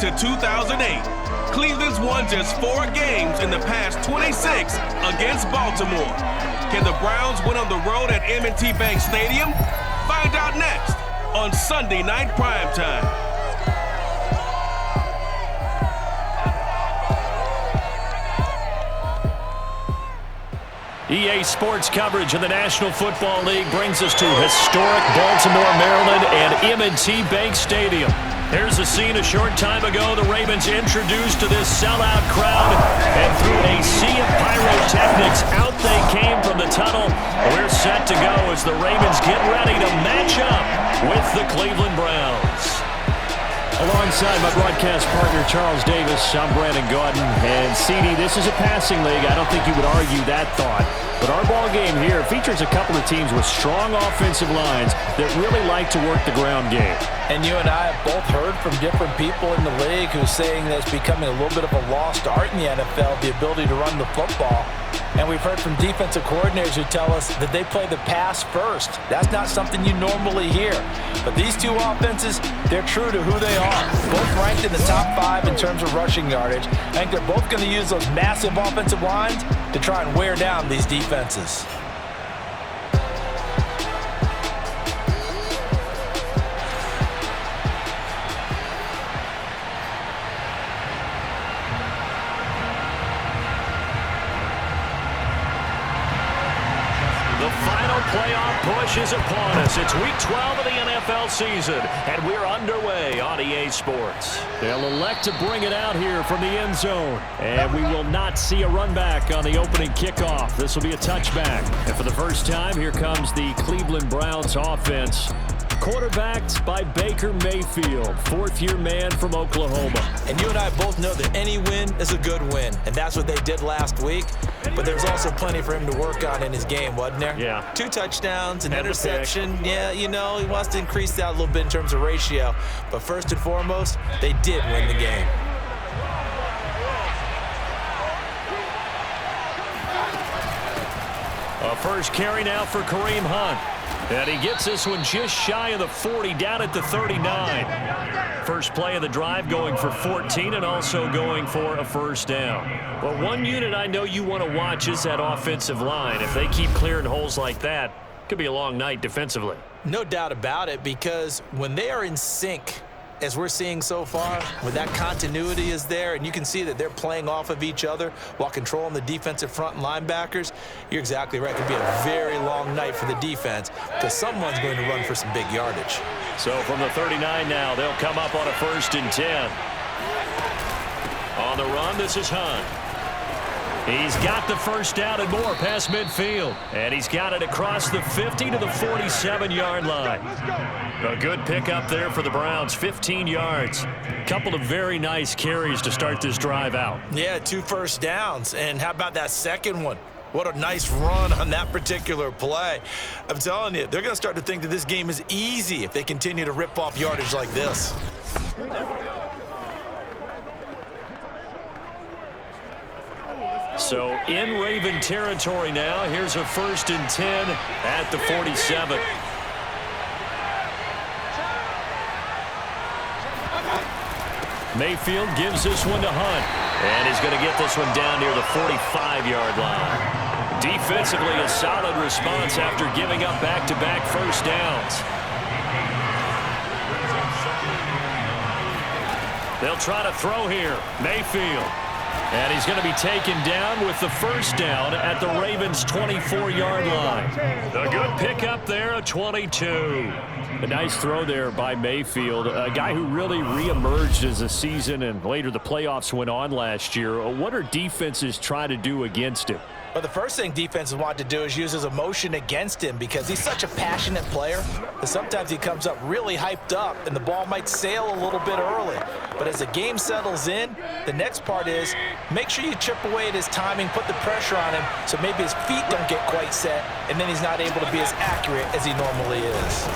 to 2008. Cleveland's won just 4 games in the past 26 against Baltimore. Can the Browns win on the road at M&T Bank Stadium? Find out next on Sunday Night Primetime. EA Sports coverage of the National Football League brings us to historic Baltimore, Maryland, and M&T Bank Stadium. Here's a scene a short time ago the Ravens introduced to this sellout crowd, and through a sea of pyrotechnics, out they came from the tunnel. We're set to go as the Ravens get ready to match up with the Cleveland Browns. Alongside my broadcast partner, Charles Davis, I'm Brandon Gaudin. And, CD, this is a passing league. I don't think you would argue that thought. But our ball game here features a couple of teams with strong offensive lines that really like to work the ground game. And you and I have both heard from different people in the league who's saying that it's becoming a little bit of a lost art in the NFL, the ability to run the football. And we've heard from defensive coordinators who tell us that they play the pass first. That's not something you normally hear. But these two offenses, they're true to who they are. Both ranked in the top 5 in terms of rushing yardage. I think they're both going to use those massive offensive lines to try and wear down these defenses. Playoff push is upon us. It's week 12 of the NFL season, and we're underway on EA Sports. They'll elect to bring it out here from the end zone, and we will not see a run back on the opening kickoff. This will be a touchback. And for the first time, here comes the Cleveland Browns offense, quarterbacked by Baker Mayfield, fourth-year man from Oklahoma. And you and I both know that any win is a good win, and that's what they did last week. But there's also plenty for him to work on in his game, wasn't there? Yeah. 2 touchdowns, an interception. Yeah, you know, he wants to increase that a little bit in terms of ratio. But first and foremost, they did win the game. A first carry now for Kareem Hunt. And he gets this one just shy of the 40, down at the 39. First play of the drive going for 14 and also going for a first down. Well, one unit I know you want to watch is that offensive line. If they keep clearing holes like that, it could be a long night defensively. No doubt about it, because when they are in sync, as we're seeing so far, when that continuity is there and you can see that they're playing off of each other while controlling the defensive front and linebackers, you're exactly right. It could be a very long night for the defense because someone's going to run for some big yardage. So from the 39 now, they'll come up on a 1st and 10. On the run, this is Hunt. He's got the first down and more past midfield. And he's got it across the 50 to the 47-yard line. A good pickup there for the Browns, 15 yards. Couple of very nice carries to start this drive out. Yeah, 2 first downs. And how about that second one? What a nice run on that particular play. I'm telling you, they're going to start to think that this game is easy if they continue to rip off yardage like this. So in Raven territory now. Here's a 1st and 10 at the 47. Mayfield gives this one to Hunt. And he's going to get this one down near the 45-yard line. Defensively, a solid response after giving up back-to-back first downs. They'll try to throw here. Mayfield. And he's going to be taken down with the first down at the Ravens' 24-yard line. A good pickup there, a 22. A nice throw there by Mayfield, a guy who really reemerged as the season and later the playoffs went on last year. What are defenses trying to do against him? Well, the first thing defenses want to do is use his emotion against him because he's such a passionate player that sometimes he comes up really hyped up and the ball might sail a little bit early. But as the game settles in, the next part is make sure you chip away at his timing, put the pressure on him so maybe his feet don't get quite set and then he's not able to be as accurate as he normally is.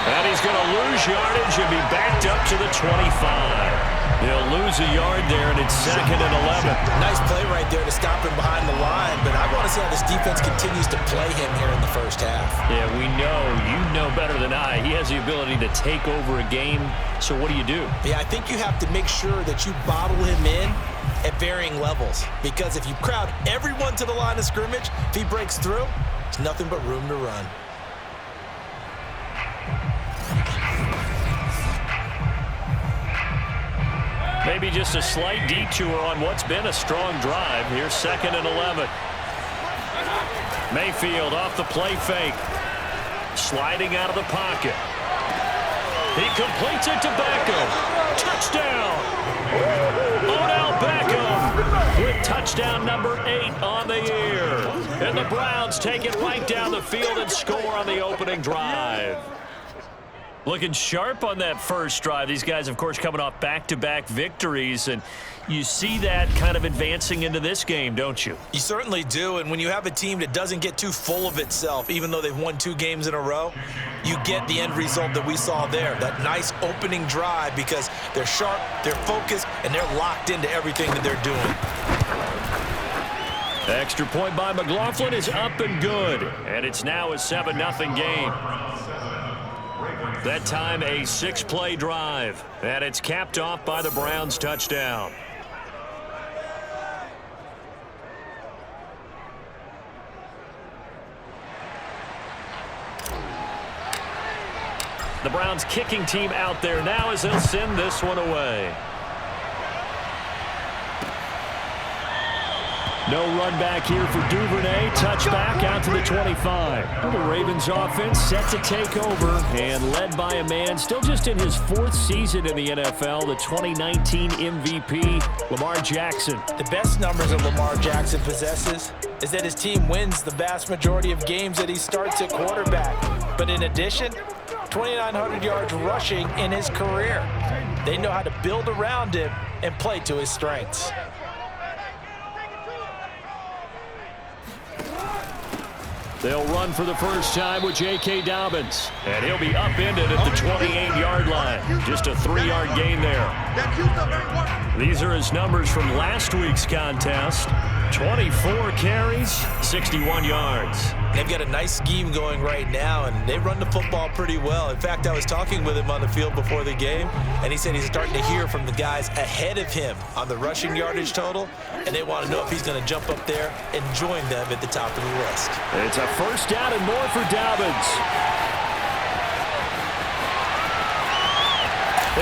And he's going to lose yardage and be backed up to the 25. They'll lose a yard there, and it's 2nd and 11. Nice play right there to stop him behind the line, but I want to see how this defense continues to play him here in the first half. Yeah, we know. You know better than I. He has the ability to take over a game, so what do you do? Yeah, I think you have to make sure that you bottle him in at varying levels, because if you crowd everyone to the line of scrimmage, if he breaks through, there's nothing but room to run. Maybe just a slight detour on what's been a strong drive. Here's 2nd and 11. Mayfield off the play fake. Sliding out of the pocket. He completes it to Beckham. Touchdown! Odell Beckham with touchdown number 8 on the year. And the Browns take it right down the field and score on the opening drive. Looking sharp on that first drive. These guys, of course, coming off back-to-back victories, and you see that kind of advancing into this game, don't you? You certainly do, and when you have a team that doesn't get too full of itself, even though they've won 2 games in a row, you get the end result that we saw there, that nice opening drive, because they're sharp, they're focused, and they're locked into everything that they're doing. The extra point by McLaughlin is up and good, and it's now a 7-0 game. That time a 6-play drive, and it's capped off by the Browns touchdown. The Browns kicking team out there now as they'll send this one away. No run back here for Duvernay. Touchback out to the 25. The Ravens offense set to take over and led by a man still just in his 4th season in the NFL, the 2019 MVP, Lamar Jackson. The best numbers that Lamar Jackson possesses is that his team wins the vast majority of games that he starts at quarterback. But in addition, 2,900 yards rushing in his career. They know how to build around him and play to his strengths. They'll run for the first time with J.K. Dobbins. And he'll be upended at the 28-yard line. Just a 3-yard gain there. These are his numbers from last week's contest. 24 carries, 61 yards. They've got a nice scheme going right now, and they run the football pretty well. In fact, I was talking with him on the field before the game, and he said he's starting to hear from the guys ahead of him on the rushing yardage total, and they want to know if he's going to jump up there and join them at the top of the list. It's a first down and more for Dobbins.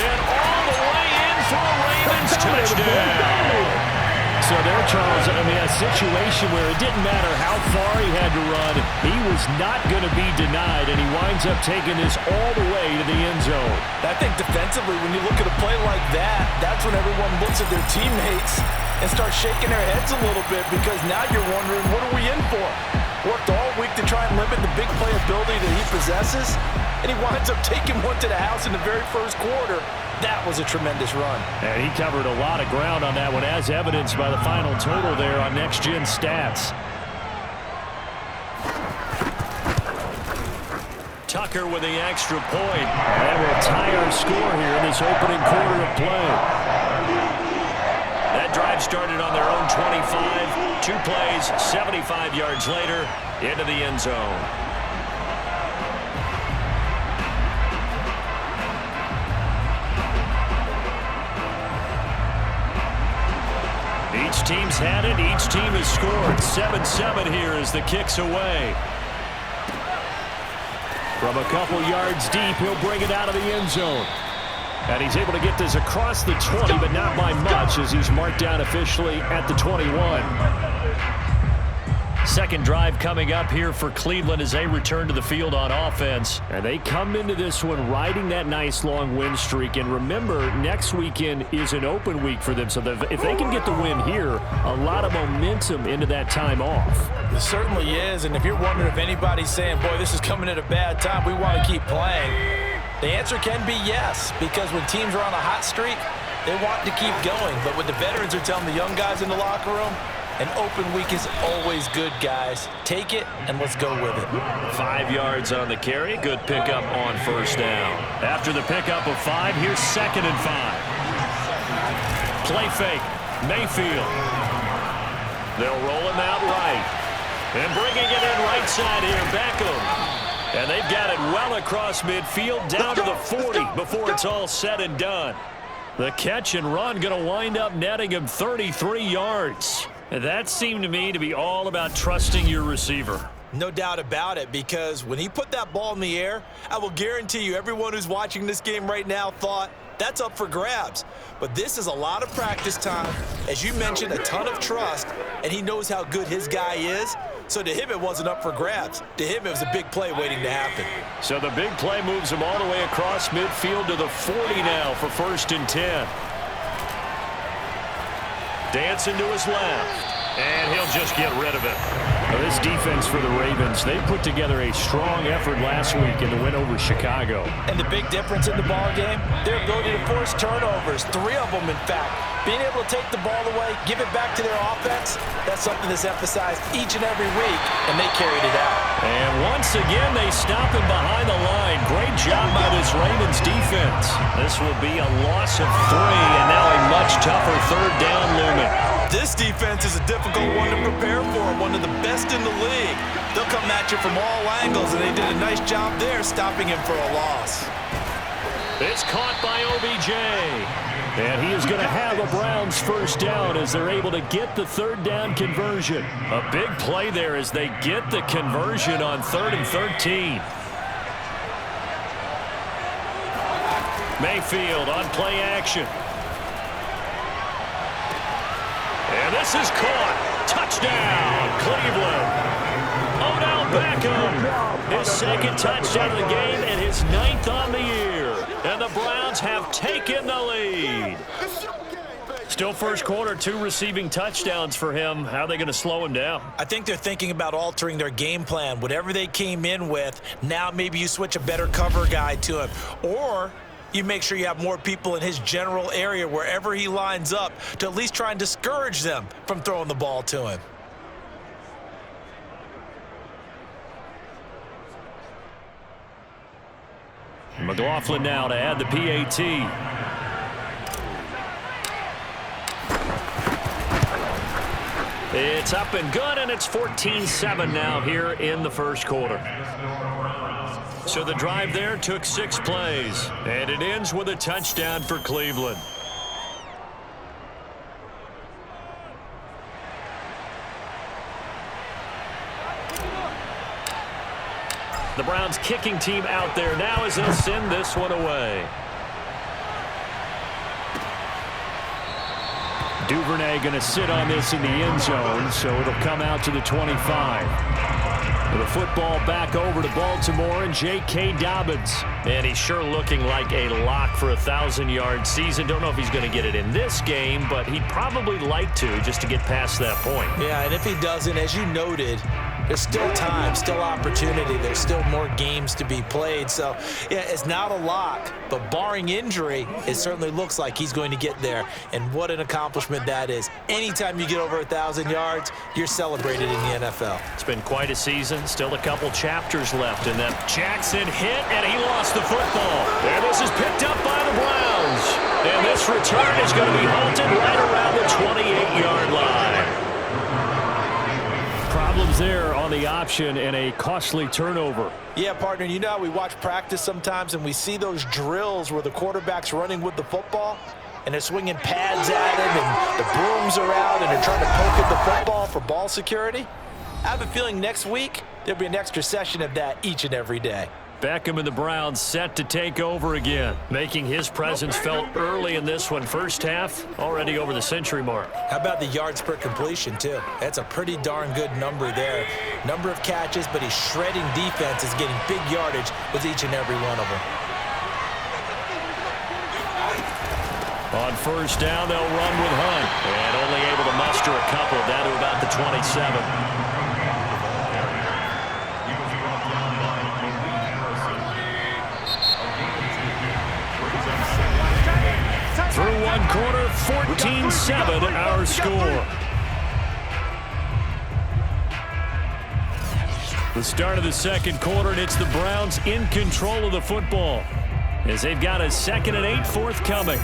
And all the way in for a Ravens touchdown. So there, Charles, I mean, a situation where it didn't matter how far he had to run, he was not going to be denied, and he winds up taking this all the way to the end zone. I think defensively, when you look at a play like that, that's when everyone looks at their teammates and starts shaking their heads a little bit, because now you're wondering, what are we in for? Worked all week to try and limit the big play ability that he possesses, and he winds up taking one to the house in the very first quarter. That was a tremendous run. And he covered a lot of ground on that one, as evidenced by the final total there on Next Gen Stats. Tucker with the extra point. And will tie our score here in this opening quarter of play. That drive started on their own 25. 2 plays, 75 yards later, into the end zone. Each team's had it. Each team has scored. 7-7 here as the kick's away. From a couple yards deep, he'll bring it out of the end zone. And he's able to get this across the 20, but not by much, as he's marked down officially at the 21. Second drive coming up here for Cleveland as they return to the field on offense. And they come into this one riding that nice long win streak. And remember, next weekend is an open week for them. So if they can get the win here, a lot of momentum into that time off. It certainly is. And if you're wondering if anybody's saying, boy, this is coming at a bad time, we want to keep playing, the answer can be yes. Because when teams are on a hot streak, they want to keep going. But what the veterans are telling the young guys in the locker room, an open week is always good, guys. Take it, and let's go with it. 5 yards on the carry. Good pickup on first down. After the pickup of 5, here's 2nd and 5. Play fake. Mayfield. They'll roll him out right. And bringing it in right side here, Beckham. And they've got it well across midfield, down to the 40 before it's all said and done. The catch and run going to wind up netting him 33 yards. And that seemed to me to be all about trusting your receiver. No doubt about it, because when he put that ball in the air, I will guarantee you everyone who's watching this game right now thought, that's up for grabs. But this is a lot of practice time. As you mentioned, a ton of trust, and he knows how good his guy is. So to him, it wasn't up for grabs. To him, it was a big play waiting to happen. So the big play moves him all the way across midfield to the 40 now for 1st and 10. Dancing to his left. And he'll just get rid of it. Now this defense for the Ravens, they put together a strong effort last week in the win over Chicago. And the big difference in the ball game, their ability to force turnovers, 3 of them in fact. Being able to take the ball away, give it back to their offense, that's something that's emphasized each and every week, and they carried it out. And once again, they stop him behind the line. Great job by this Ravens defense. This will be a loss of 3, and now a much tougher 3rd down looming. This defense is a difficult one to prepare for, one of the best in the league. They'll come at you from all angles, and they did a nice job there stopping him for a loss. It's caught by OBJ. And he is going to have a Browns 1st down as they're able to get the 3rd down conversion. A big play there as they get the conversion on 3rd and 13. Mayfield on play action. And this is caught. Touchdown, Cleveland. Odell Beckham, his 2nd touchdown of the game and his 9th on the year. And the Browns have taken the lead. Still first quarter, 2 receiving touchdowns for him. How are they going to slow him down? I think they're thinking about altering their game plan. Whatever they came in with, now maybe you switch a better cover guy to him. Or you make sure you have more people in his general area wherever he lines up to at least try and discourage them from throwing the ball to him. McLaughlin now to add the PAT. It's up and good, and it's 14-7 now here in the first quarter. So the drive there took 6 plays, and it ends with a touchdown for Cleveland. The Browns kicking team out there now as they'll send this one away. Duvernay going to sit on this in the end zone, so it'll come out to the 25. The football back over to Baltimore and J.K. Dobbins. And he's sure looking like a lock for a 1,000-yard season. Don't know if he's going to get it in this game, but he'd probably like to just to get past that point. Yeah, and if he doesn't, as you noted, there's still time, still opportunity. There's still more games to be played. So, yeah, it's not a lock, but barring injury, it certainly looks like he's going to get there. And what an accomplishment that is. Anytime you get over 1,000 yards, you're celebrated in the NFL. It's been quite a season. Still a couple chapters left in that. Jackson hit, and he lost the football. And this is picked up by the Browns. And this return is going to be halted right around the 28-yard line. Problems there on the option and a costly turnover. Yeah, partner, you know how we watch practice sometimes and we see those drills where the quarterback's running with the football and they're swinging pads at him and the brooms are out and they're trying to poke at the football for ball security? I have a feeling next week there'll be an extra session of that each and every day. Beckham and the Browns set to take over again, making his presence felt early in this one. First half, already over the century mark. How about the yards per completion, too? That's a pretty darn good number there. Number of catches, but he's shredding defense, is getting big yardage with each and every one of them. On first down, they'll run with Hunt, and only able to muster a couple down to about the 27. Through one quarter, 14-7 our score. The start of the second quarter, and it's the Browns in control of the football as they've got a 2nd and 8 forthcoming.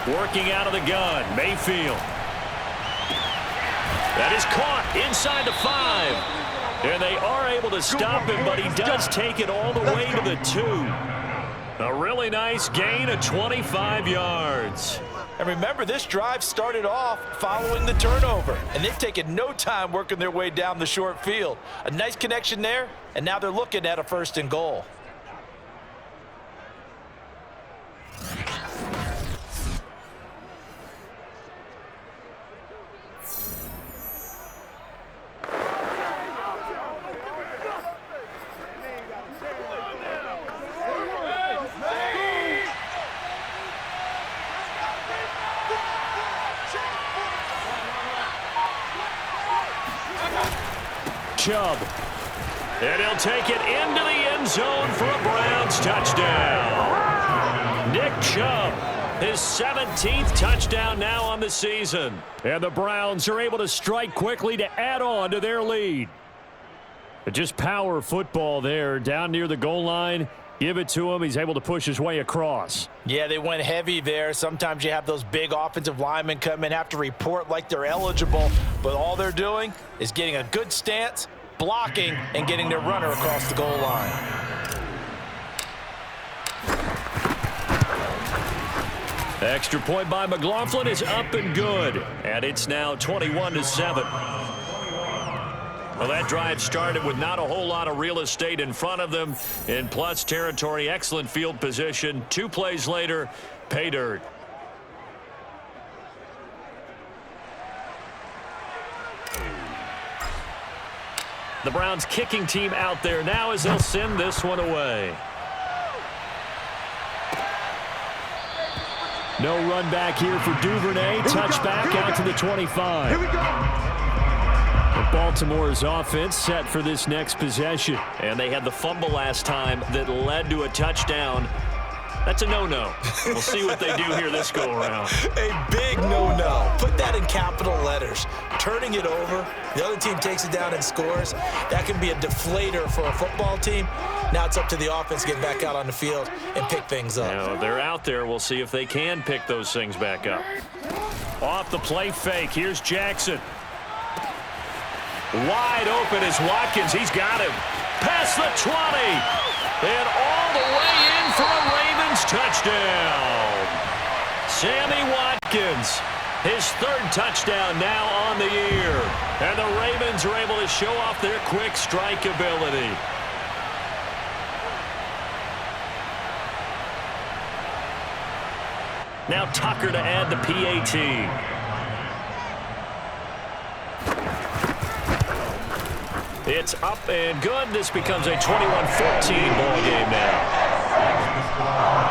Working out of the gun, Mayfield. That is caught inside the 5. And they are able to stop him, but he does take it all the way to the 2. A really nice gain of 25 yards. And remember, this drive started off following the turnover, and they've taken no time working their way down the short field. A nice connection there, and now they're looking at a 1st and goal. Chubb. And he'll take it into the end zone for a Browns touchdown. Nick Chubb, his 17th touchdown now on the season. And the Browns are able to strike quickly to add on to their lead. But just power football there down near the goal line. Give it to him. He's able to push his way across. Yeah, they went heavy there. Sometimes you have those big offensive linemen come in, have to report like they're eligible, but all they're doing is getting a good stance, blocking, and getting their runner across the goal line. Extra point by McLaughlin is up and good. And it's now 21-7. Well, that drive started with not a whole lot of real estate in front of them. In plus territory, excellent field position. 2 plays later, pay dirt. The Browns kicking team out there now as they'll send this one away. No run back here for Duvernay. Touchback out to the 25. Here we go. Baltimore's offense set for this next possession. And they had the fumble last time that led to a touchdown. That's a no-no. We'll see what they do here this go-around. A big no-no. Put that in capital letters. Turning it over, the other team takes it down and scores. That can be a deflator for a football team. Now it's up to the offense to get back out on the field and pick things up. Now, they're out there. We'll see if they can pick those things back up. Off the play fake, here's Jackson. Wide open is Watkins. He's got him. Past the 20. And all the way in for a Ravens touchdown. Sammy Watkins, his 3rd touchdown now on the year. And the Ravens are able to show off their quick strike ability. Now Tucker to add the PAT. It's up and good. This becomes a 21-14 ball game now.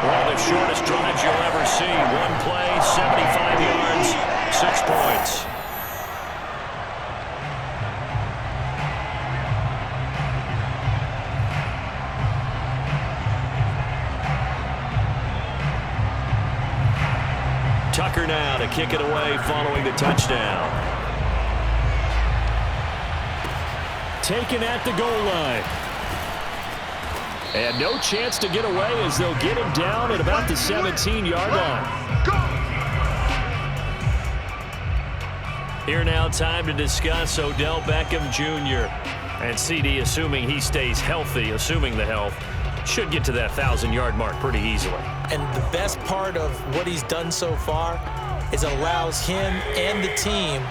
One of the shortest drives you'll ever see. 1 play, 75 yards, 6 points. Tucker now to kick it away following the touchdown. Taken at the goal line. And no chance to get away as they'll get him down at about the 17-yard line. Here now, time to discuss Odell Beckham Jr. And CD, assuming he stays healthy, assuming the health, should get to that 1,000-yard mark pretty easily. And the best part of what he's done so far is it allows him and the team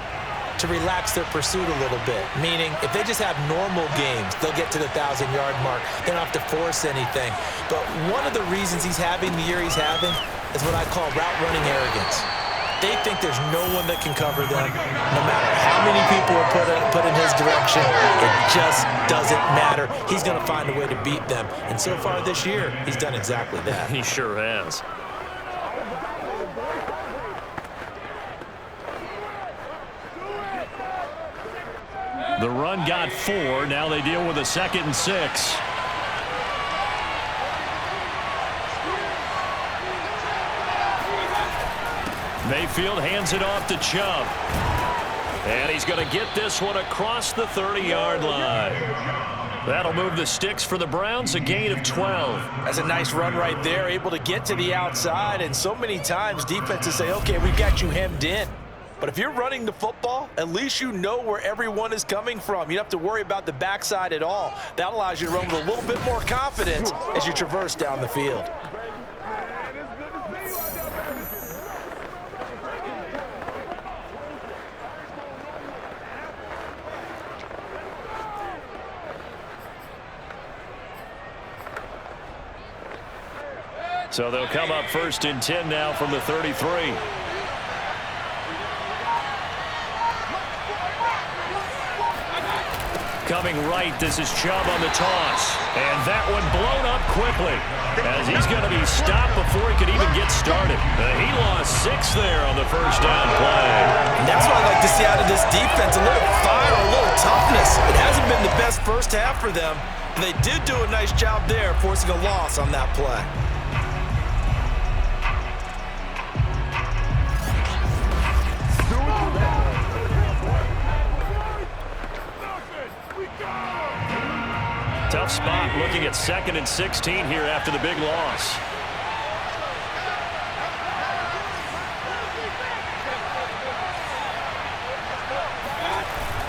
to relax their pursuit a little bit. Meaning, if they just have normal games, they'll get to the 1,000-yard mark. They don't have to force anything. But one of the reasons he's having the year he's having is what I call route running arrogance. They think there's no one that can cover them. No matter how many people are put in his direction, it just doesn't matter. He's going to find a way to beat them. And so far this year, he's done exactly that. He sure has. The run got 4. Now they deal with a 2nd and 6. Mayfield hands it off to Chubb. And he's going to get this one across the 30-yard line. That'll move the sticks for the Browns, a gain of 12. That's a nice run right there, able to get to the outside. And so many times defenses say, okay, we've got you hemmed in. But if you're running the football, at least you know where everyone is coming from. You don't have to worry about the backside at all. That allows you to run with a little bit more confidence as you traverse down the field. So they'll come up 1st and 10 now from the 33. Coming right, this is Chubb on the toss. And that one blown up quickly as he's going to be stopped before he could even get started. He lost 6 there on the first down play. And that's what I like to see out of this defense, a little fire, a little toughness. It hasn't been the best first half for them. They did do a nice job there, forcing a loss on that play. Tough spot looking at 2nd and 16 here after the big loss.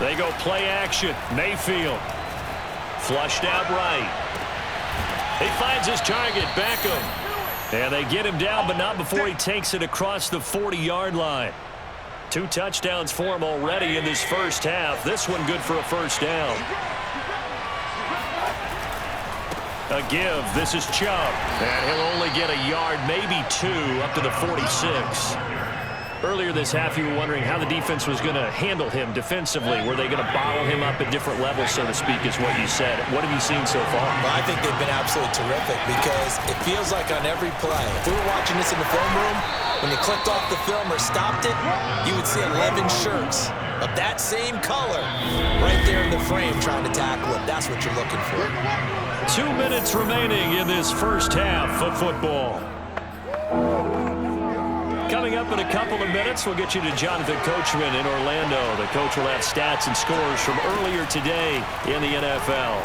They go play action. Mayfield. Flushed out right. He finds his target, Beckham. And they get him down, but not before he takes it across the 40-yard line. 2 touchdowns for him already in this first half. This one good for a first down. A give. This is Chubb. And he'll only get a yard, maybe 2, up to the 46. Earlier this half, you were wondering how the defense was going to handle him defensively. Were they going to bottle him up at different levels, so to speak, is what you said. What have you seen so far? Well, I think they've been absolutely terrific because it feels like on every play, if we were watching this in the film room, when you clicked off the film or stopped it, you would see 11 shirts of that same color right there in the frame trying to tackle it. That's what you're looking for. 2 minutes remaining in this first half of football. Coming up in a couple of minutes, we'll get you to Jonathan Coachman in Orlando. The coach will have stats and scores from earlier today in the NFL.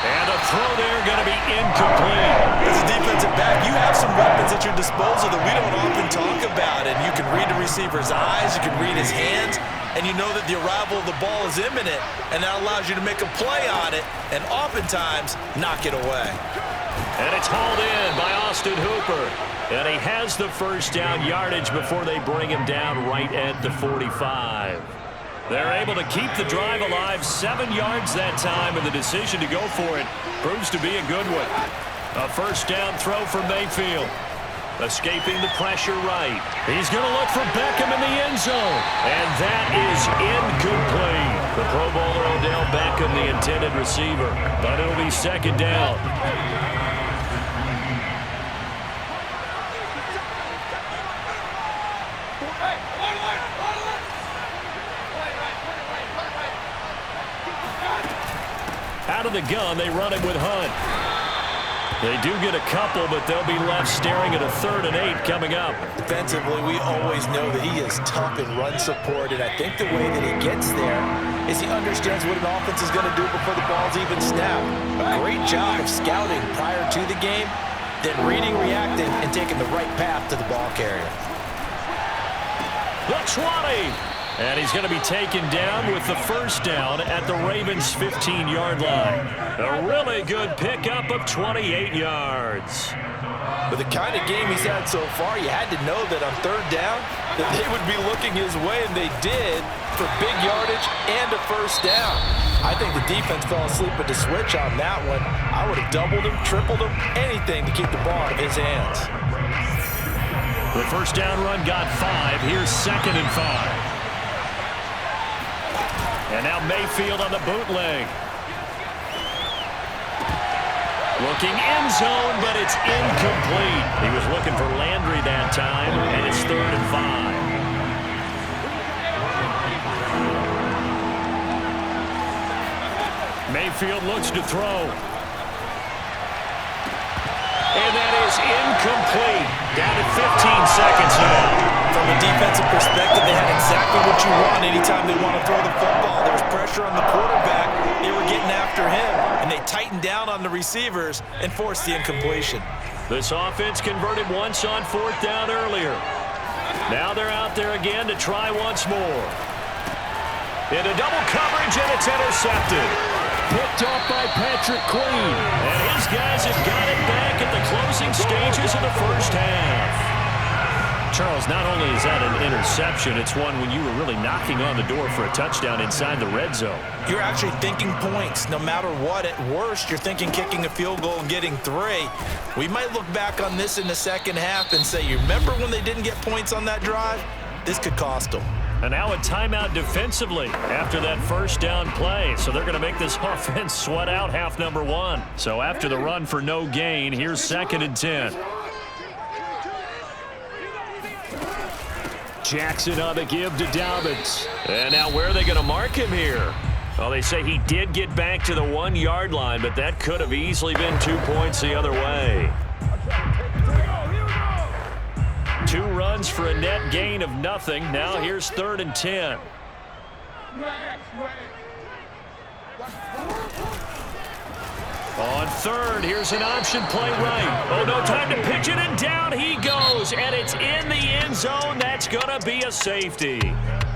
And a throw there going to be incomplete. As a defensive back, you have some weapons at your disposal that we don't often talk about. And you can read the receiver's eyes, you can read his hands, and you know that the arrival of the ball is imminent, and that allows you to make a play on it and oftentimes knock it away. And it's hauled in by Austin Hooper. And he has the first down yardage before they bring him down right at the 45. They're able to keep the drive alive, 7 yards that time, and the decision to go for it proves to be a good one. A first down throw for Mayfield. Escaping the pressure right. He's going to look for Beckham in the end zone. And that is incomplete. The Pro Bowler Odell Beckham, the intended receiver. But it'll be second down. Out of the gun, they run it with Hunt. They do get a couple, but they'll be left staring at a 3rd and 8 coming up. Defensively, we always know that he is tough in run support, and I think the way that he gets there is he understands what an offense is going to do before the ball's even snapped. A great job of scouting prior to the game, then reading, reacting, and taking the right path to the ball carrier. The 20. And he's going to be taken down with the first down at the Ravens' 15-yard line. A really good pickup of 28 yards. With the kind of game he's had so far, you had to know that on 3rd down that they would be looking his way, and they did, for big yardage and a first down. I think the defense fell asleep at the switch on that one. I would have doubled him, tripled him, anything to keep the ball out of his hands. The first down run got 5. Here's 2nd and 5. And now Mayfield on the bootleg. Looking end zone, but it's incomplete. He was looking for Landry that time, and it's 3rd and 5. Mayfield looks to throw. And that is incomplete. Down to 15 seconds now. From a defensive perspective, they had exactly what you want anytime they want to throw the football. There was pressure on the quarterback. They were tighten down on the receivers and force the incompletion. This offense converted once on 4th down earlier. Now they're out there again to try once more. Into double coverage, and it's intercepted. Picked off by Patrick Queen. And his guys have got it back at the closing stages of the first half. Charles, not only is that an interception, it's one when you were really knocking on the door for a touchdown inside the red zone. You're actually thinking points. No matter what, at worst, you're thinking kicking a field goal and getting 3. We might look back on this in the second half and say, you remember when they didn't get points on that drive? This could cost them. And now a timeout defensively after that first down play. So they're going to make this offense sweat out half number 1. So after the run for no gain, here's 2nd and 10. Jackson on the give to Dobbins. And now where are they going to mark him here? Well, they say he did get back to the 1-yard line, but that could have easily been 2 points the other way. 2 runs for a net gain of nothing. Now here's 3rd and 10. On 3rd, here's an option play right. Oh, no time to pitch it, and down he goes. And it's in the end zone. That's going to be a safety.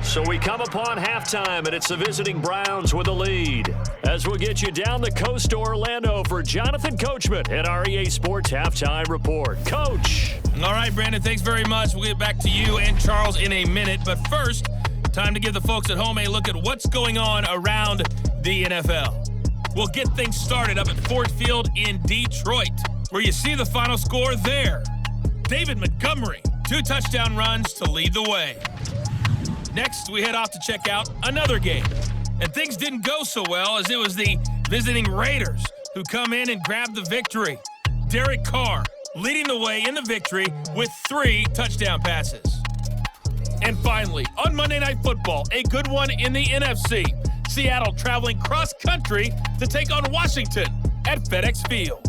So we come upon halftime, and it's the visiting Browns with a lead. As we'll get you down the coast to Orlando for Jonathan Coachman at our EA Sports Halftime Report. Coach. All right, Brandon, thanks very much. We'll get back to you and Charles in a minute. But first, time to give the folks at home a look at what's going on around the NFL. We'll get things started up at Ford Field in Detroit, where you see the final score there. David Montgomery, 2 touchdown runs to lead the way. Next, we head off to check out another game. And things didn't go so well, as it was the visiting Raiders who come in and grab the victory. Derek Carr leading the way in the victory with 3 touchdown passes. And finally, on Monday Night Football, a good one in the NFC. Seattle traveling cross-country to take on Washington at FedEx Field.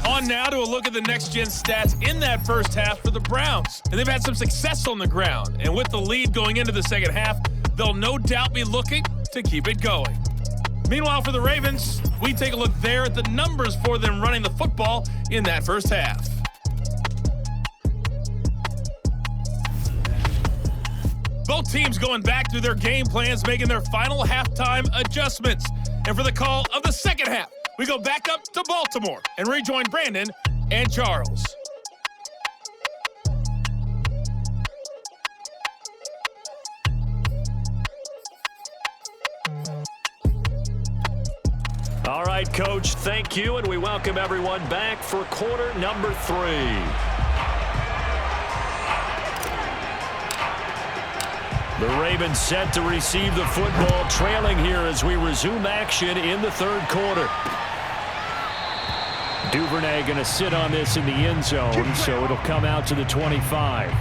On now to a look at the next-gen stats in that first half for the Browns. And they've had some success on the ground. And with the lead going into the second half, they'll no doubt be looking to keep it going. Meanwhile, for the Ravens, we take a look there at the numbers for them running the football in that first half. Both teams going back through their game plans, making their final halftime adjustments. And for the call of the second half, we go back up to Baltimore and rejoin Brandon and Charles. All right, Coach, thank you, and we welcome everyone back for quarter number 3. The Ravens set to receive the football, trailing here as we resume action in the 3rd quarter. Duvernay going to sit on this in the end zone, so it'll come out to the 25.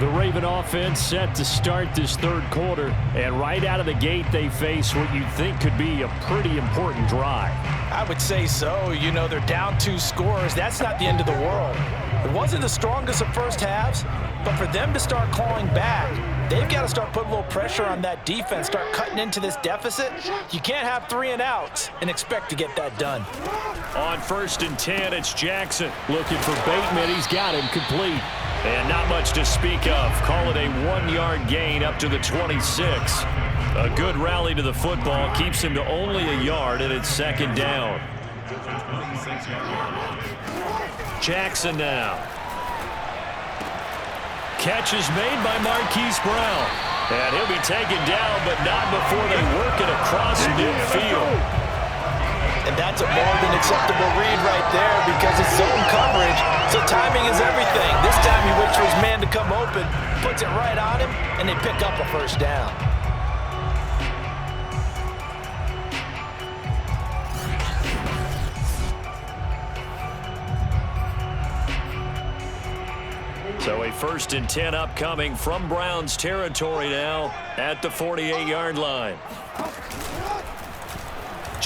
The Raven offense set to start this 3rd quarter, and right out of the gate they face what you'd think could be a pretty important drive. I would say so. You know, they're down 2 scores. That's not the end of the world. It wasn't the strongest of first halves, but for them to start clawing back, they've got to start putting a little pressure on that defense, start cutting into this deficit. You can't have 3 and outs and expect to get that done. On 1st and 10, it's Jackson looking for Bateman. He's got him complete. And not much to speak of. Call it a 1-yard gain up to the 26. A good rally to the football keeps him to only a yard, and it's 2nd down. Jackson now. Catch is made by Marquise Brown. And he'll be taken down, but not before they work it across midfield. And that's a more than acceptable read right there because it's zone coverage, so timing is everything. This time he waits for his man to come open, puts it right on him, and they pick up a first down. So a 1st and 10 upcoming from Browns territory now at the 48-yard line.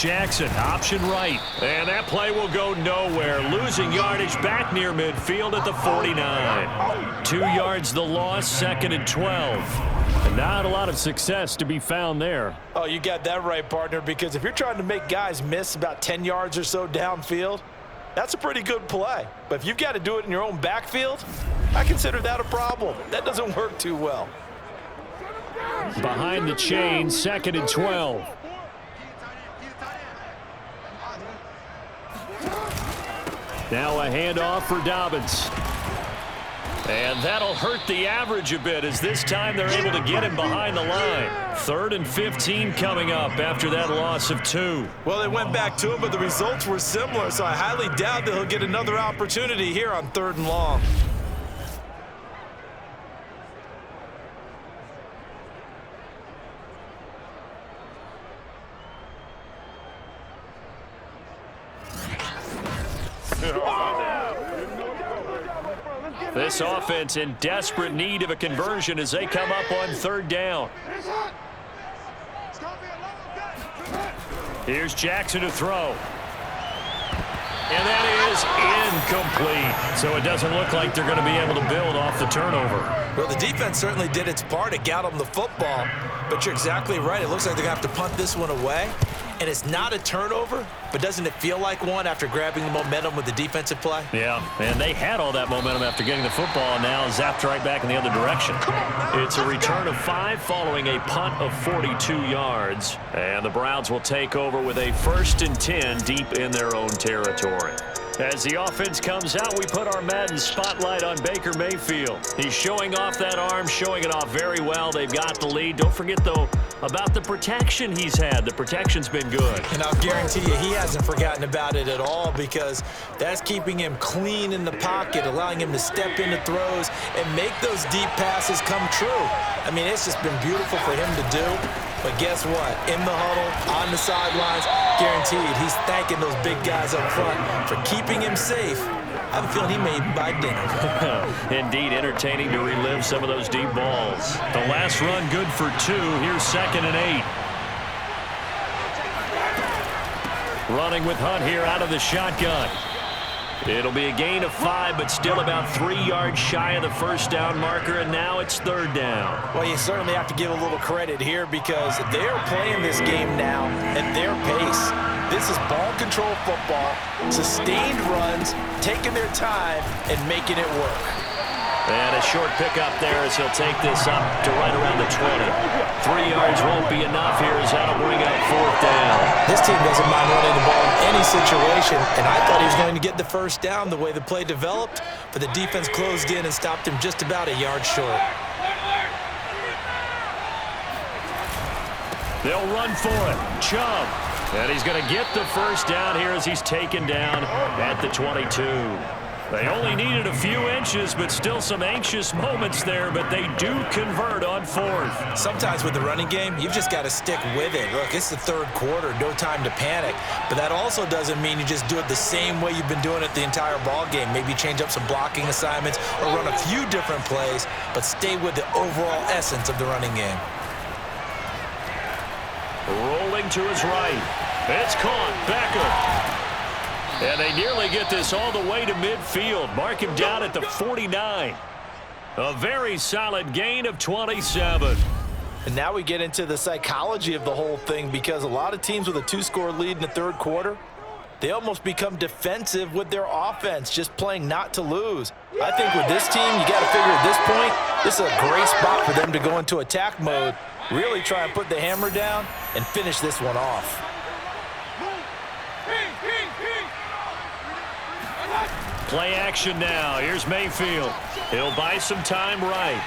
Jackson, option right. And that play will go nowhere. Losing yardage back near midfield at the 49. 2 yards the loss, 2nd and 12. And not a lot of success to be found there. Oh, you got that right, partner, because if you're trying to make guys miss about 10 yards or so downfield, that's a pretty good play. But if you've got to do it in your own backfield, I consider that a problem. That doesn't work too well. Behind the chain, 2nd and 12. Now a handoff for Dobbins. And that'll hurt the average a bit as this time they're able to get him behind the line. 3rd and 15 coming up after that loss of 2. Well, they went back to him, but the results were similar, so I highly doubt that he'll get another opportunity here on 3rd and long. This offense in desperate need of a conversion as they come up on 3rd down. Here's Jackson to throw. And that is incomplete. So it doesn't look like they're going to be able to build off the turnover. Well, the defense certainly did its part. It got them the football. But you're exactly right. It looks like they're going to have to punt this one away. And it's not a turnover, but doesn't it feel like one after grabbing the momentum with the defensive play? Yeah, and they had all that momentum after getting the football, and now zapped right back in the other direction. It's a return of 5 following a punt of 42 yards. And the Browns will take over with a 1st and 10 deep in their own territory. As the offense comes out, we put our Madden spotlight on Baker Mayfield. He's showing off that arm, showing it off very well. They've got the lead. Don't forget, though, about the protection he's had. The protection's been good. And I'll guarantee you he hasn't forgotten about it at all because that's keeping him clean in the pocket, allowing him to step into throws and make those deep passes come true. I mean, it's just been beautiful for him to do. But guess what? In the huddle, on the sidelines, guaranteed he's thanking those big guys up front for keeping him safe. I have a feeling he may buy dinner. Indeed, entertaining to relive some of those deep balls. The last run good for 2. Here's 2nd and 8. Running with Hunt here out of the shotgun. It'll be a gain of 5, but still about 3 yards shy of the 1st down marker, and now it's 3rd down. Well, you certainly have to give a little credit here because they're playing this game now at their pace. This is ball control football, sustained runs, taking their time, and making it work. And a short pickup there as he'll take this up to right around the 20. 3 yards won't be enough here as that'll bring up 4th down. This team doesn't mind running the ball in any situation, and I thought he was going to get the 1st down the way the play developed, but the defense closed in and stopped him just about a yard short. They'll run for it. Chubb. And he's going to get the 1st down here as he's taken down at the 22. They only needed a few inches, but still some anxious moments there, but they do convert on 4th. Sometimes with the running game, you've just got to stick with it. Look, it's the 3rd quarter, no time to panic. But that also doesn't mean you just do it the same way you've been doing it the entire ball game. Maybe change up some blocking assignments or run a few different plays, but stay with the overall essence of the running game. Rolling to his right. It's caught. Becker. And they nearly get this all the way to midfield. Mark him down at the 49. A very solid gain of 27. And now we get into the psychology of the whole thing because a lot of teams with a 2-score lead in the 3rd quarter, they almost become defensive with their offense, just playing not to lose. I think with this team, you got to figure at this point, this is a great spot for them to go into attack mode, really try and put the hammer down and finish this one off. Play action now. Here's Mayfield. He'll buy some time right.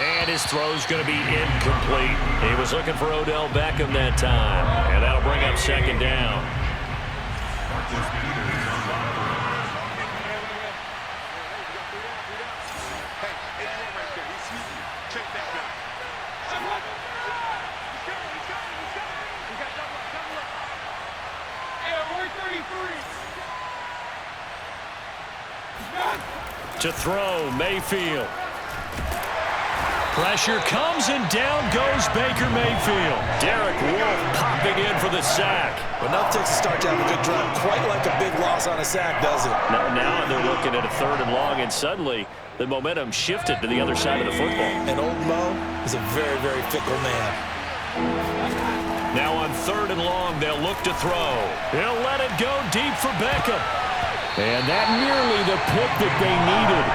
And his throw's going to be incomplete. He was looking for Odell Beckham that time. And that'll bring up 2nd down. To throw, Mayfield. Pressure comes, and down goes Baker Mayfield. Derek Wolfe popping in for the sack. Enough takes to start to have a good drive. Quite like a big loss on a sack, does it? Now they're looking at a 3rd and long, and suddenly the momentum shifted to the other side of the football. And old Mo is a very, very fickle man. Now on 3rd and long, they'll look to throw. He'll let it go deep for Beckham. And that nearly the pick that they needed.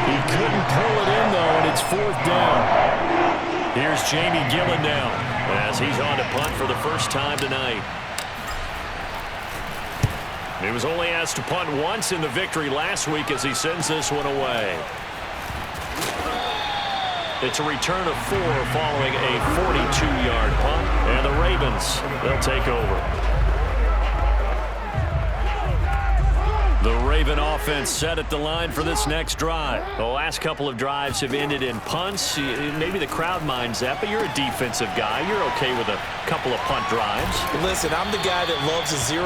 He couldn't pull it in, though, and it's 4th down. Here's Jamie Gillen now as he's on to punt for the first time tonight. He was only asked to punt once in the victory last week as he sends this one away. It's a return of 4 following a 42-yard punt, and the Ravens, they'll take over. The Raven offense set at the line for this next drive. The last couple of drives have ended in punts. Maybe the crowd minds that, but you're a defensive guy. You're okay with a couple of punt drives. Listen, I'm the guy that loves a 0-0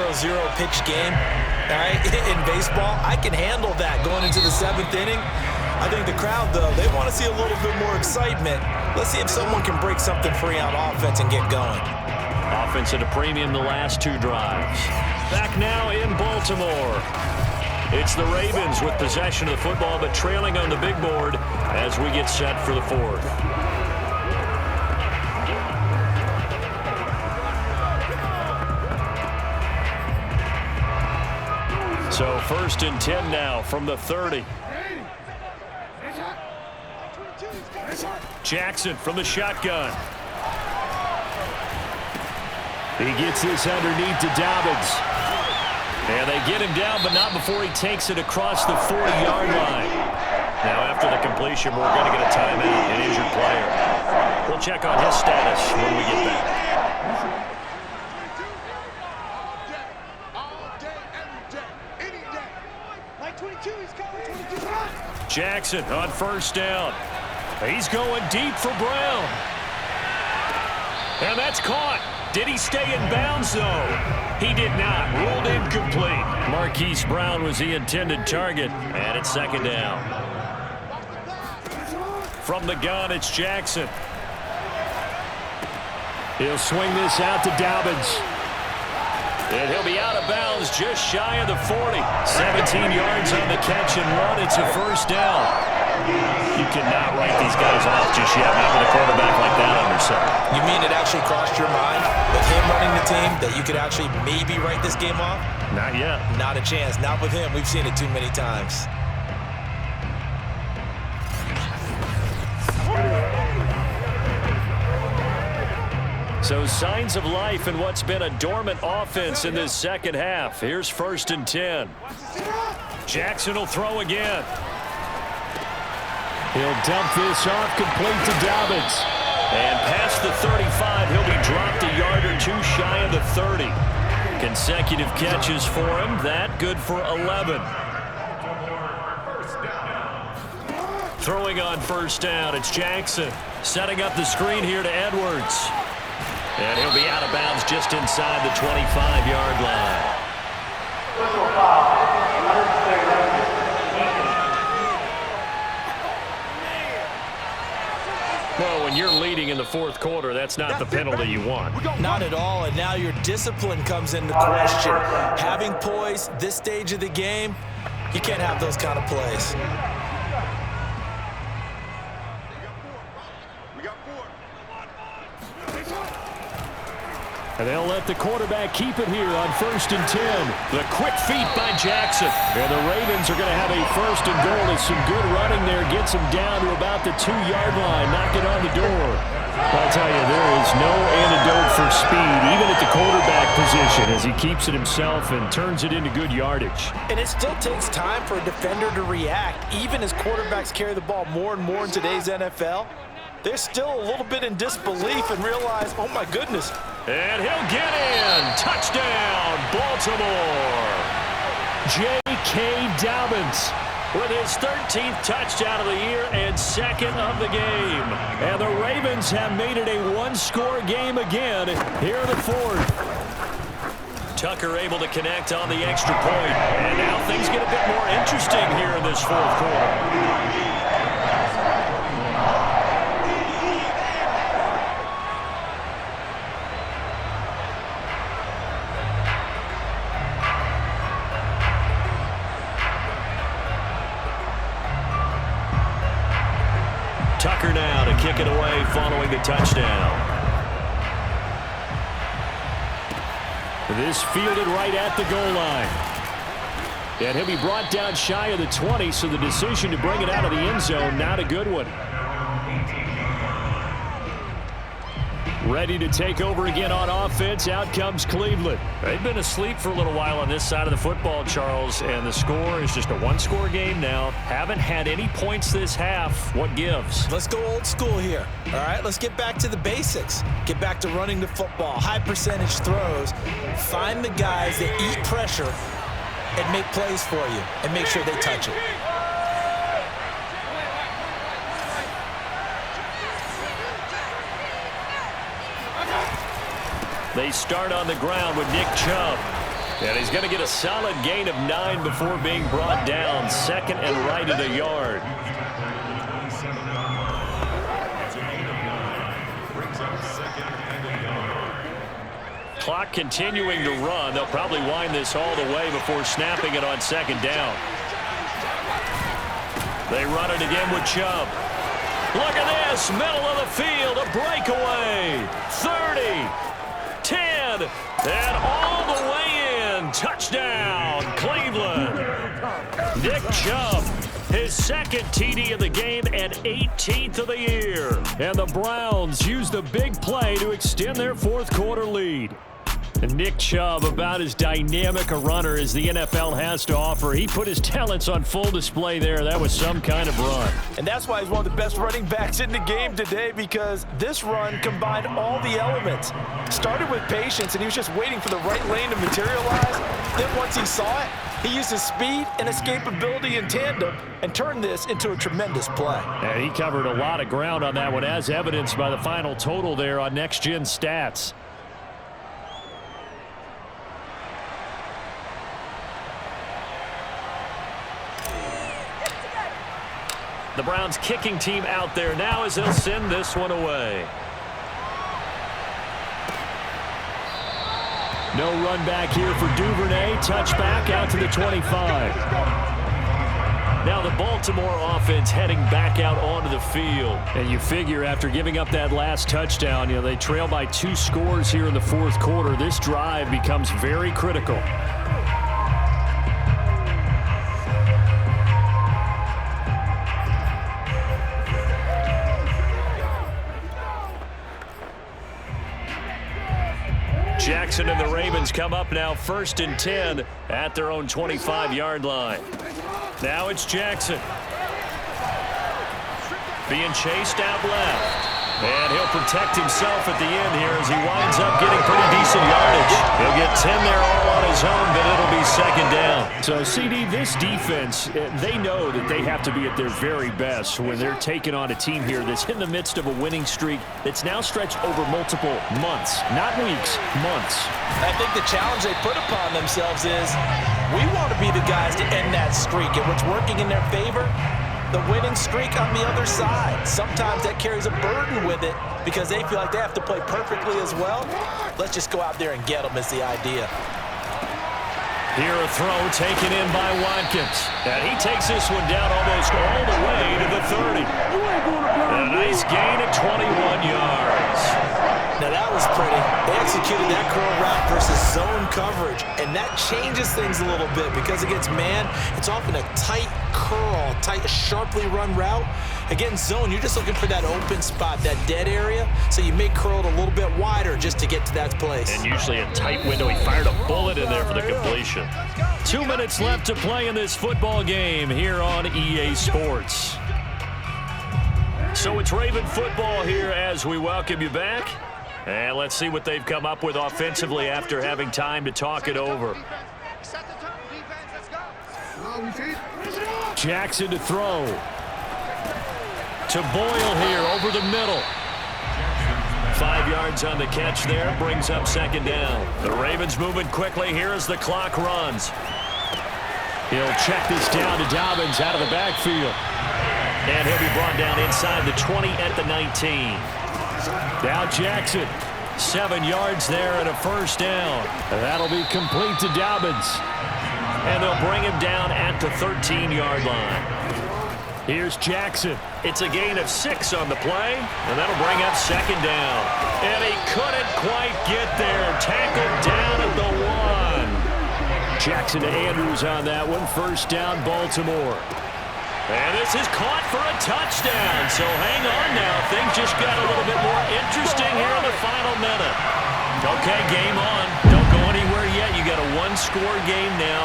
pitch game. All right? In baseball, I can handle that going into the 7th inning. I think the crowd, though, they want to see a little bit more excitement. Let's see if someone can break something free on offense and get going. Offense at a premium the last 2 drives. Back now in Baltimore. It's the Ravens with possession of the football, but trailing on the big board as we get set for the 4th. So 1st and 10 now from the 30. Jackson from the shotgun. He gets this underneath to Dobbins. And they get him down, but not before he takes it across the 40-yard line. Now, after the completion, we're going to get a timeout, an injured player. We'll check on his status when we get back. Jackson on 1st down. He's going deep for Brown. And that's caught. Did he stay in bounds, though? He did not. Ruled incomplete. Marquise Brown was the intended target, and it's 2nd down. From the gun, it's Jackson. He'll swing this out to Dobbins. And he'll be out of bounds just shy of the 40. 17 yards on the catch and run. It's a 1st down. You cannot write these guys off just yet, not with a quarterback like that under center. You mean it actually crossed your mind with him running the team that you could actually maybe write this game off? Not yet. Not a chance. Not with him. We've seen it too many times. So signs of life in what's been a dormant offense in this 2nd half. Here's 1st and 10. Jackson will throw again. He'll dump this off complete to Dobbins. And past the 35, he'll be dropped a yard or 2 shy of the 30. Consecutive catches for him. That good for 11. Throwing on 1st down, it's Jackson. Setting up the screen here to Edwards. And he'll be out of bounds just inside the 25-yard line. Well, when you're leading in the 4th quarter, that's not the penalty you want. Not at all, and now your discipline comes into question. Having poise this stage of the game, you can't have those kind of plays. And they'll let the quarterback keep it here on 1st and 10. The quick feet by Jackson. And the Ravens are going to have a 1st and goal as some good running there gets him down to about the 2-yard line. Knock it on the door. I'll tell you, there is no antidote for speed, even at the quarterback position, as he keeps it himself and turns it into good yardage. And it still takes time for a defender to react. Even as quarterbacks carry the ball more and more in today's NFL, they're still a little bit in disbelief and realize, oh my goodness. And he'll get in. Touchdown, Baltimore. J.K. Dobbins with his 13th touchdown of the year and 2nd of the game. And the Ravens have made it a 1-score game again here in the 4th. Tucker able to connect on the extra point. And now things get a bit more interesting here in this 4th quarter. Tucker now to kick it away following the touchdown. This fielded right at the goal line. And he'll be brought down shy of the 20, so the decision to bring it out of the end zone, not a good one. Ready to take over again on offense. Out comes Cleveland. They've been asleep for a little while on this side of the football, Charles, and the score is just a one-score game now. Haven't had any points this half. What gives? Let's go old school here. All right, let's get back to the basics. Get back to running the football, high percentage throws. Find the guys that eat pressure and make plays for you and make sure they touch it. They start on the ground with Nick Chubb. And he's going to get a solid gain of 9 before being brought down. Second and right at a yard. Clock continuing to run. They'll probably wind this all the way before snapping it on second down. They run it again with Chubb. Look at this. Middle of the field. A breakaway. 30. 10, and all the way in. Touchdown, Cleveland. Nick Chubb, his second TD of the game and 18th of the year. And the Browns use the big play to extend their fourth quarter lead. And Nick Chubb, about as dynamic a runner as the NFL has to offer. He put his talents on full display there. That was some kind of run. And that's why he's one of the best running backs in the game today, because this run combined all the elements. Started with patience, and he was just waiting for the right lane to materialize. Then once he saw it, he used his speed and escapability in tandem and turned this into a tremendous play. And he covered a lot of ground on that one, as evidenced by the final total there on Next Gen Stats. The Browns kicking team out there now as they'll send this one away. No run back here for Duvernay. Touchback out to the 25. Now the Baltimore offense heading back out onto the field. And you figure after giving up that last touchdown, they trail by 2 scores here in the fourth quarter. This drive becomes very critical. Jackson and the Ravens come up now 1st and 10 at their own 25-yard line. Now it's Jackson. Being chased out left. And he'll protect himself at the end here as he winds up getting pretty decent yardage. He'll get 10 there all on his own, but it'll be second down. So, CD, this defense, they know that they have to be at their very best when they're taking on a team here that's in the midst of a winning streak that's now stretched over multiple months, not weeks, months. I think the challenge they put upon themselves is we want to be the guys to end that streak, and what's working in their favor, the winning streak on the other side. Sometimes that carries a burden with it because they feel like they have to play perfectly as well. Let's just go out there and get them is the idea. Here a throw taken in by Watkins. And he takes this one down almost all the way to the 30. And a nice gain of 21 yards. Now that was pretty. They executed that curl route versus zone coverage, and that changes things a little bit because against man, it's often a tight curl, tight, sharply run route. Against zone, you're just looking for that open spot, that dead area, so you may curl it a little bit wider just to get to that place. And usually a tight window. He fired a bullet in there for the completion. 2 minutes left to play in this football game here on EA Sports. So it's Raven football here as we welcome you back. And let's see what they've come up with offensively after having time to talk it over. Jackson to throw. To Boyle here over the middle. 5 yards on the catch there. Brings up second down. The Ravens moving quickly here as the clock runs. He'll check this down to Dobbins out of the backfield. And he'll be brought down inside the 20 at the 19. Now Jackson, 7 yards there and a first down. And that'll be complete to Dobbins. And they'll bring him down at the 13-yard line. Here's Jackson. It's a gain of 6 on the play, and that'll bring up second down. And he couldn't quite get there. Tackled down at the 1. Jackson to Andrews on that one. First down, Baltimore. And this is caught for a touchdown. So hang on now. Things just got a little bit more interesting here in the final minute. Okay, game on. Don't go anywhere yet. You got a one-score game now.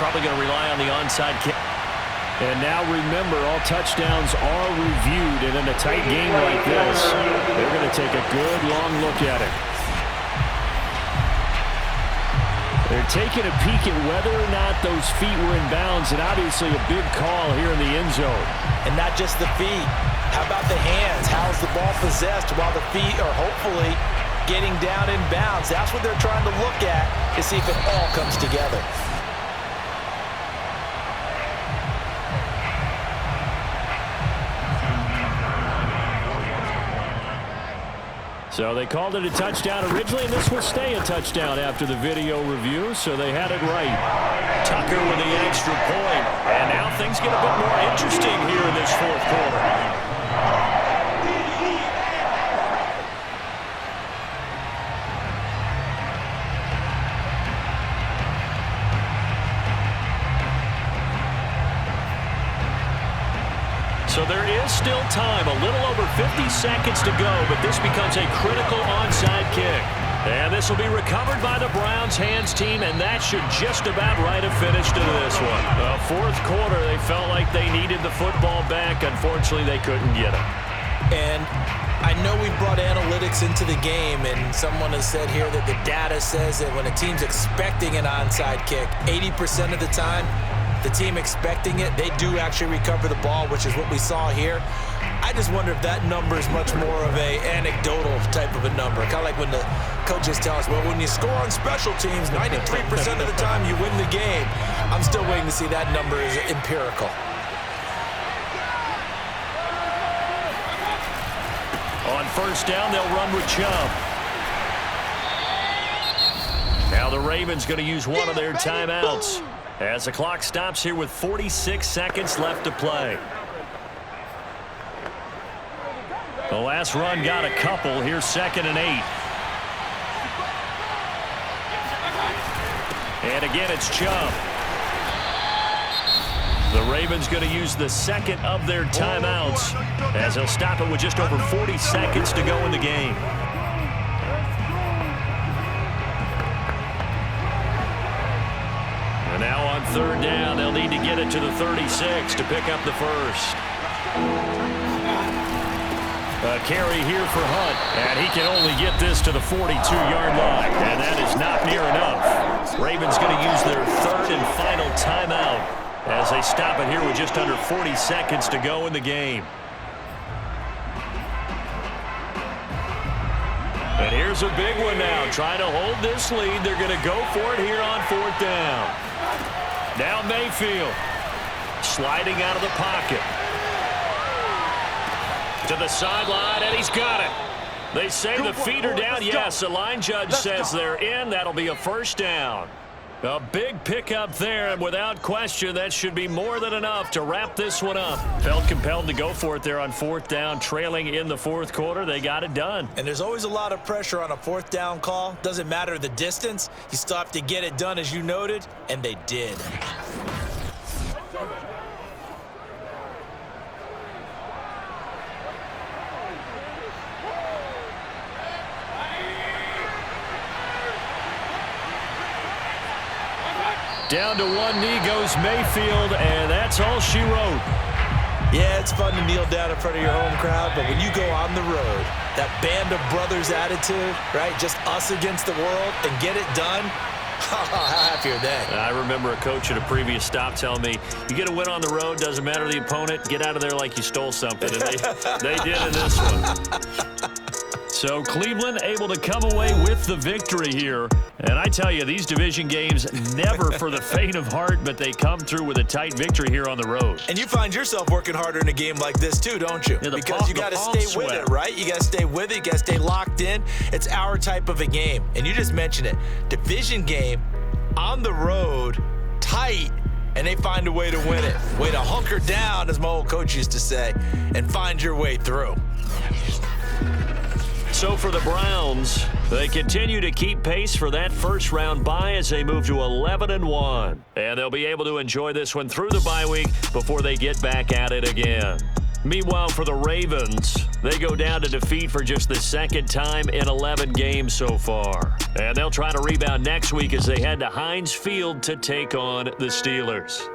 Probably going to rely on the onside kick. And now remember, all touchdowns are reviewed. And in a tight game like this, they're going to take a good long look at it. They're taking a peek at whether or not those feet were in bounds, and obviously a big call here in the end zone. And not just the feet. How about the hands? How's the ball possessed while the feet are hopefully getting down in bounds? That's what they're trying to look at to see if it all comes together. So they called it a touchdown originally, and this will stay a touchdown after the video review, so they had it right. Tucker with the extra point, and now things get a bit more interesting here in this fourth quarter. So there is still time, a little over 50 seconds to go, but this becomes a critical onside kick. And this will be recovered by the Browns hands team, and that should just about write a finish to this one. Fourth quarter, they felt like they needed the football back. Unfortunately, they couldn't get it. And I know we've brought analytics into the game, and someone has said here that the data says that when a team's expecting an onside kick, 80% of the time, the team expecting it, they do actually recover the ball, which is what we saw here. I just wonder if that number is much more of a anecdotal type of a number. Kind of like when the coaches tell us, well, when you score on special teams, 93% of the time you win the game. I'm still waiting to see that number is empirical. On first down, they'll run with Chubb. Now the Ravens going to use one of their timeouts as the clock stops here with 46 seconds left to play. The last run got a couple. Here's 2nd and 8. And again, it's Chubb. The Ravens going to use the second of their timeouts as they'll stop it with just over 40 seconds to go in the game. And now on third down, they'll need to get it to the 36 to pick up the first. A carry here for Hunt, and he can only get this to the 42-yard line, and that is not near enough. Ravens going to use their third and final timeout as they stop it here with just under 40 seconds to go in the game. And here's a big one now, trying to hold this lead. They're going to go for it here on fourth down. Now Mayfield sliding out of the pocket. To the sideline, and he's got it. They say the feet are down. Yes, the line judge says they're in. That'll be a first down. A big pickup there, and without question, that should be more than enough to wrap this one up. Felt compelled to go for it there on fourth down, trailing in the fourth quarter. They got it done. And there's always a lot of pressure on a fourth down call. Doesn't matter the distance. You still have to get it done, as you noted, and they did. Down to one knee goes Mayfield, and that's all she wrote. Yeah, it's fun to kneel down in front of your home crowd, but when you go on the road, that band of brothers attitude, right, just us against the world, and get it done, how happy are they? I remember a coach at a previous stop telling me, you get a win on the road, doesn't matter the opponent, get out of there like you stole something, and they did in this one. So Cleveland able to come away with the victory here. And I tell you, these division games never for the faint of heart, but they come through with a tight victory here on the road. And you find yourself working harder in a game like this too, don't you? Yeah, because you got to stay with it, right? You got to stay with it. You got to stay locked in. It's our type of a game. And you just mentioned it. Division game, on the road, tight. And and they find a way to win it. Way to hunker down, as my old coach used to say, and find your way through. So for the Browns, they continue to keep pace for that first-round bye as they move to 11-1. And they'll be able to enjoy this one through the bye week before they get back at it again. Meanwhile, for the Ravens, they go down to defeat for just the second time in 11 games so far. And they'll try to rebound next week as they head to Heinz Field to take on the Steelers.